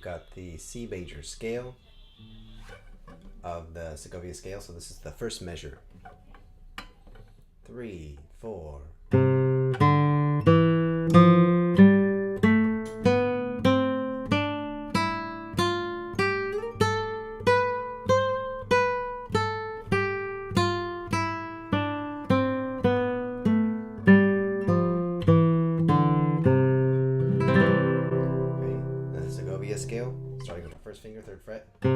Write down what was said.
got the C major scale of the Segovia scale. So this is the first measure. 3, 4. Segovia scale, starting with the first finger, 3rd fret.